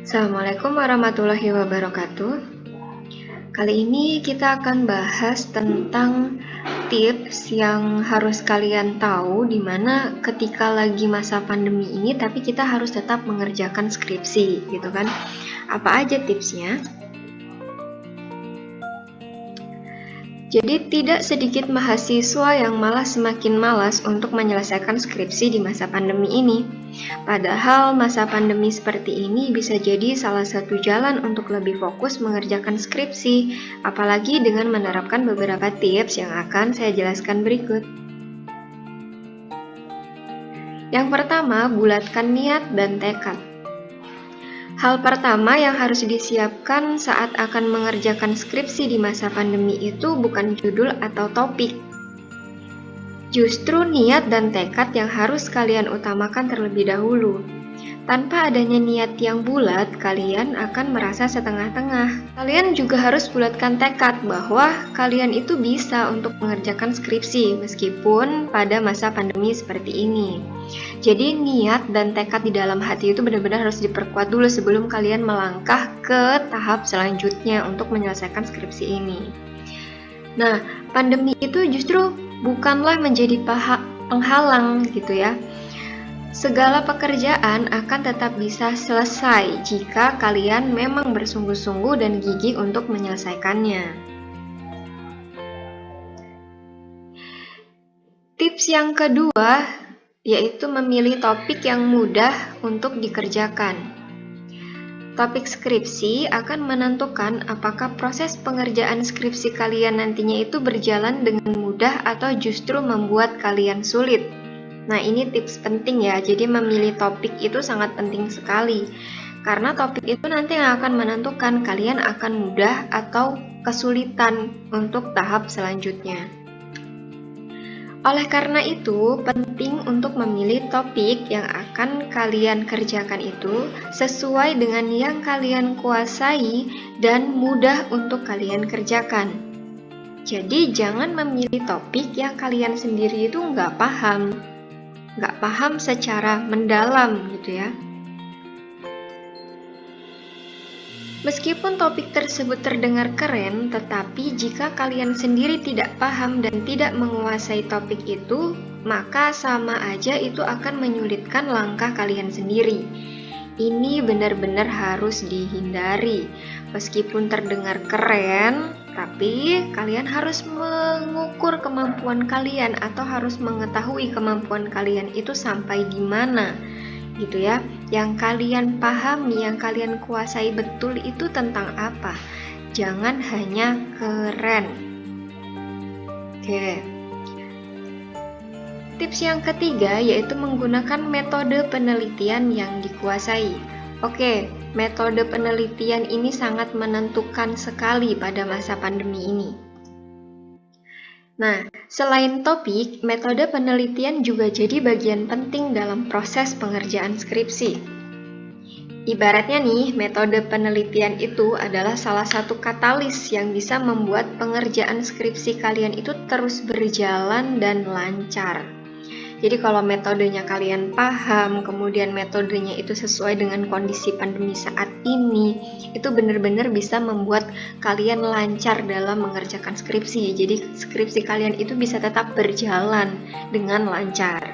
Assalamualaikum warahmatullahi wabarakatuh. Kali ini kita akan bahas tentang tips yang harus kalian tahu di mana ketika lagi masa pandemi ini tapi kita harus tetap mengerjakan skripsi, gitu kan? Apa aja tipsnya? Jadi tidak sedikit mahasiswa yang malah semakin malas untuk menyelesaikan skripsi di masa pandemi ini. Padahal masa pandemi seperti ini bisa jadi salah satu jalan untuk lebih fokus mengerjakan skripsi, apalagi dengan menerapkan beberapa tips yang akan saya jelaskan berikut. Yang pertama, bulatkan niat dan tekad. Hal pertama yang harus disiapkan saat akan mengerjakan skripsi di masa pandemi itu bukan judul atau topik. Justru niat dan tekad yang harus kalian utamakan terlebih dahulu. Tanpa adanya niat yang bulat, kalian akan merasa setengah-tengah. Kalian juga harus bulatkan tekad bahwa kalian itu bisa untuk mengerjakan skripsi meskipun pada masa pandemi seperti ini. Jadi niat dan tekad di dalam hati itu benar-benar harus diperkuat dulu sebelum kalian melangkah ke tahap selanjutnya untuk menyelesaikan skripsi ini. Nah, pandemi itu justru bukanlah menjadi penghalang gitu ya. Segala pekerjaan akan tetap bisa selesai jika kalian memang bersungguh-sungguh dan gigih untuk menyelesaikannya. Tips yang kedua yaitu memilih topik yang mudah untuk dikerjakan. Topik skripsi akan menentukan apakah proses pengerjaan skripsi kalian nantinya itu berjalan dengan mudah atau justru membuat kalian sulit. Nah, ini tips penting ya, jadi memilih topik itu sangat penting sekali. Karena topik itu nanti yang akan menentukan kalian akan mudah atau kesulitan untuk tahap selanjutnya. Oleh karena itu, penting untuk memilih topik yang akan kalian kerjakan itu sesuai dengan yang kalian kuasai dan mudah untuk kalian kerjakan. Jadi, jangan memilih topik yang kalian sendiri itu nggak paham secara mendalam gitu ya. Meskipun topik tersebut terdengar keren, tetapi jika kalian sendiri tidak paham dan tidak menguasai topik itu, maka sama aja itu akan menyulitkan langkah kalian sendiri. Ini benar-benar harus dihindari. Meskipun terdengar keren, tapi kalian harus mengukur kemampuan kalian atau harus mengetahui kemampuan kalian itu sampai di mana. Gitu ya, yang kalian pahami, yang kalian kuasai betul itu tentang apa. Jangan hanya keren. Oke. Tips yang ketiga yaitu menggunakan metode penelitian yang dikuasai. Oke, metode penelitian ini sangat menentukan sekali pada masa pandemi ini. Nah, selain topik, metode penelitian juga jadi bagian penting dalam proses pengerjaan skripsi. Ibaratnya nih, metode penelitian itu adalah salah satu katalis yang bisa membuat pengerjaan skripsi kalian itu terus berjalan dan lancar. Jadi kalau metodenya kalian paham, kemudian metodenya itu sesuai dengan kondisi pandemi saat ini, itu benar-benar bisa membuat kalian lancar dalam mengerjakan skripsi. Jadi skripsi kalian itu bisa tetap berjalan dengan lancar.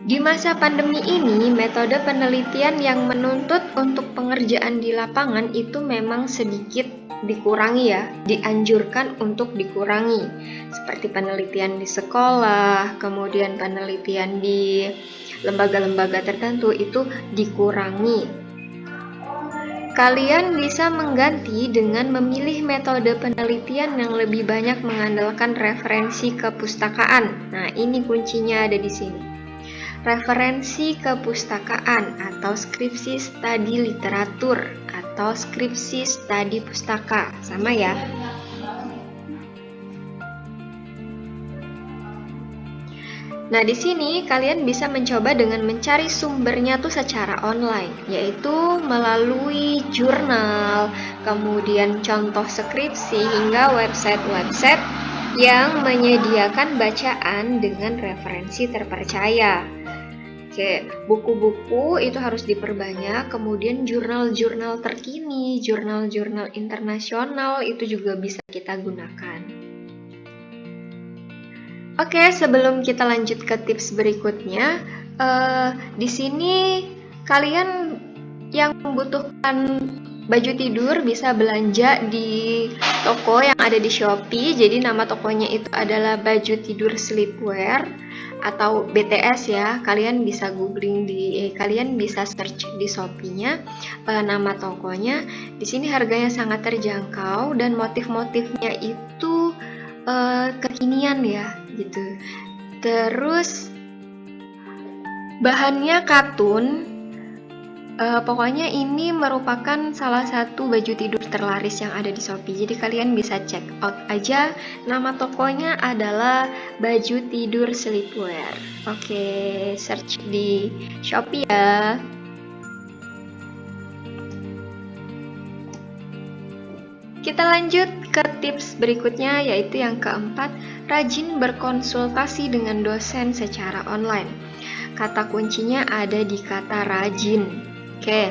Di masa pandemi ini, metode penelitian yang menuntut untuk pengerjaan di lapangan itu memang sedikit dikurangi ya, dianjurkan untuk dikurangi. Seperti penelitian di sekolah, kemudian penelitian di lembaga-lembaga tertentu itu dikurangi. Kalian bisa mengganti dengan memilih metode penelitian yang lebih banyak mengandalkan referensi kepustakaan. Nah, ini kuncinya ada di sini. Referensi kepustakaan atau skripsi studi literatur atau skripsi studi pustaka, sama ya. Nah, di sini kalian bisa mencoba dengan mencari sumbernya tuh secara online, yaitu melalui jurnal, kemudian contoh skripsi hingga website-website yang menyediakan bacaan dengan referensi terpercaya. Oke, buku-buku itu harus diperbanyak, kemudian jurnal-jurnal terkini, jurnal-jurnal internasional itu juga bisa kita gunakan. Oke, sebelum kita lanjut ke tips berikutnya, di sini kalian yang membutuhkan baju tidur bisa belanja di toko yang ada di Shopee. Jadi nama tokonya itu adalah Baju Tidur Sleepwear atau BTS ya. Kalian bisa googling kalian bisa search di Shopee-nya nama tokonya. Di sini harganya sangat terjangkau dan motif-motifnya itu kekinian ya gitu. Terus bahannya katun. Pokoknya ini merupakan salah satu baju tidur terlaris yang ada di Shopee. Jadi kalian bisa check out aja. Nama tokonya adalah Baju Tidur Sleepwear. Oke, search di Shopee ya. Kita lanjut ke tips berikutnya, yaitu yang keempat, rajin berkonsultasi dengan dosen secara online. Kata kuncinya ada di kata rajin. Oke,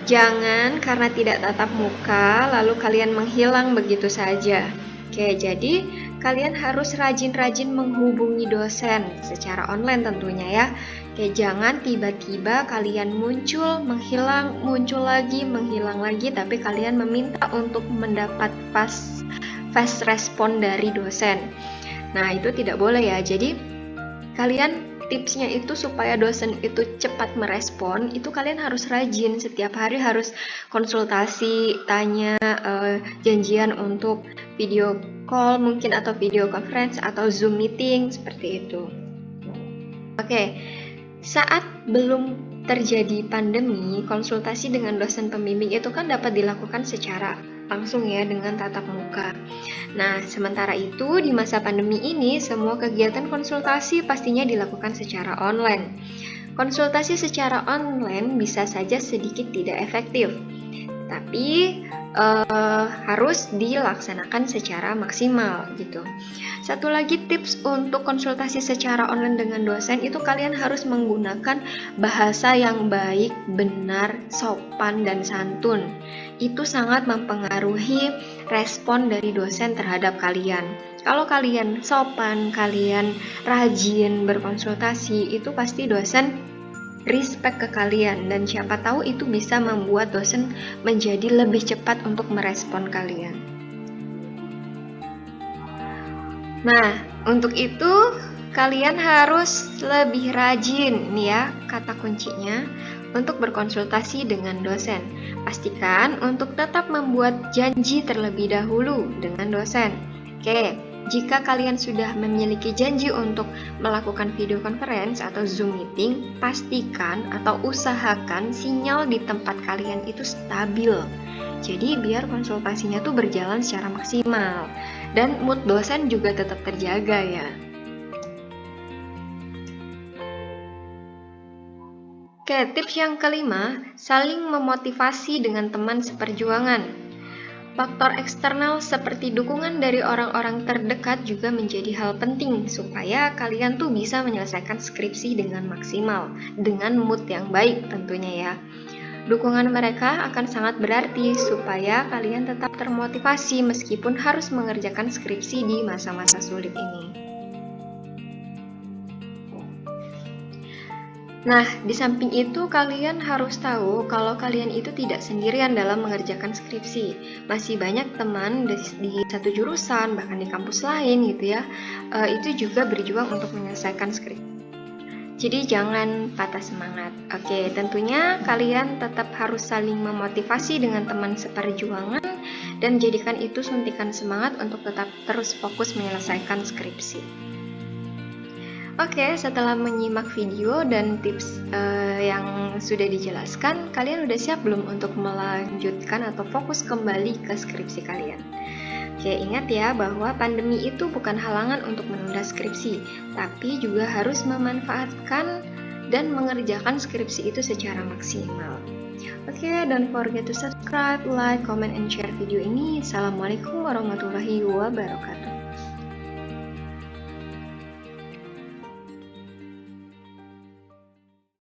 jangan karena tidak tatap muka lalu kalian menghilang begitu saja. Oke, jadi kalian harus rajin-rajin menghubungi dosen secara online tentunya ya. Oke, jangan tiba-tiba kalian muncul, menghilang, muncul lagi, menghilang lagi, tapi kalian meminta untuk mendapat fast respon dari dosen. Nah, itu tidak boleh ya. Jadi kalian tipsnya itu supaya dosen itu cepat merespon, itu kalian harus rajin, setiap hari harus konsultasi, tanya, janjian untuk video call mungkin atau video conference atau Zoom meeting seperti itu. Oke, saat belum terjadi pandemi, konsultasi dengan dosen pembimbing itu kan dapat dilakukan secara langsung ya dengan tatap muka. Nah, sementara itu di masa pandemi ini semua kegiatan konsultasi pastinya dilakukan secara online. Konsultasi secara online bisa saja sedikit tidak efektif, tapi harus dilaksanakan secara maksimal gitu. Satu lagi tips untuk konsultasi secara online dengan dosen itu kalian harus menggunakan bahasa yang baik, benar, sopan, dan santun. Itu sangat mempengaruhi respon dari dosen terhadap kalian. Kalau kalian sopan, kalian rajin berkonsultasi, itu pasti dosen respect ke kalian, dan siapa tahu itu bisa membuat dosen menjadi lebih cepat untuk merespon kalian. Nah, untuk itu kalian harus lebih rajin nih ya, kata kuncinya untuk berkonsultasi dengan dosen. Pastikan untuk tetap membuat janji terlebih dahulu dengan dosen. Oke, jika kalian sudah memiliki janji untuk melakukan video conference atau Zoom meeting, pastikan atau usahakan sinyal di tempat kalian itu stabil. Jadi biar konsultasinya tuh berjalan secara maksimal dan mood dosen juga tetap terjaga ya. Oke, tips yang kelima, saling memotivasi dengan teman seperjuangan. Faktor eksternal seperti dukungan dari orang-orang terdekat juga menjadi hal penting supaya kalian tuh bisa menyelesaikan skripsi dengan maksimal, dengan mood yang baik tentunya ya. Dukungan mereka akan sangat berarti supaya kalian tetap termotivasi meskipun harus mengerjakan skripsi di masa-masa sulit ini. Nah, di samping itu kalian harus tahu kalau kalian itu tidak sendirian dalam mengerjakan skripsi. Masih banyak teman di satu jurusan, bahkan di kampus lain gitu ya, itu juga berjuang untuk menyelesaikan skripsi. Jadi jangan patah semangat. Oke, tentunya kalian tetap harus saling memotivasi dengan teman seperjuangan dan jadikan itu suntikan semangat untuk tetap terus fokus menyelesaikan skripsi. Oke, setelah menyimak video dan tips yang sudah dijelaskan, kalian udah siap belum untuk melanjutkan atau fokus kembali ke skripsi kalian? Oke, ingat ya bahwa pandemi itu bukan halangan untuk menunda skripsi, tapi juga harus memanfaatkan dan mengerjakan skripsi itu secara maksimal. Oke, don't forget to subscribe, like, comment, and share video ini. Assalamualaikum warahmatullahi wabarakatuh.